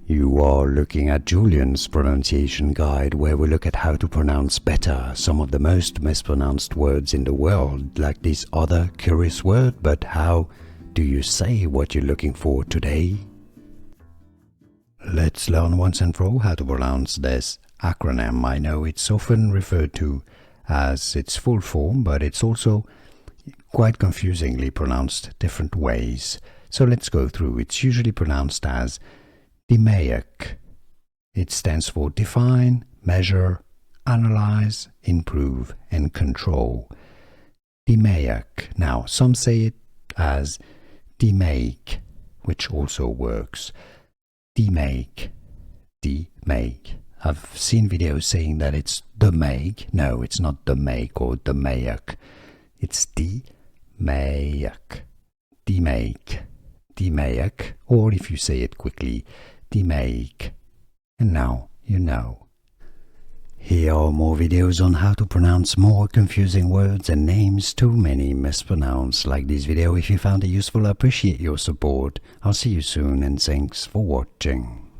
You are looking at Julian's pronunciation guide, where we look at how to pronounce better some of the most mispronounced words in the world, like this other curious word. But how do you say what you're looking for today? Let's learn once and for all how to pronounce this acronym. I know it's often referred to as its full form, but it's also quite confusingly pronounced different ways. So let's go through. It's usually pronounced as DMAIC. It stands for define, measure, analyze, improve, and control. DMAIC. Now, some say it as DMAIC, which also works. DMAIC. DMAIC. I've seen videos saying that it's DMAIC. No, it's not DMAIC or DMAIC. It's DMAIC. DMAIC. DMAIC. Or if you say it quickly, DMAIC. And now you know. Here are more videos on how to pronounce more confusing words and names too many mispronounced. Like this video if you found it useful. I appreciate your support. I'll see you soon and thanks for watching.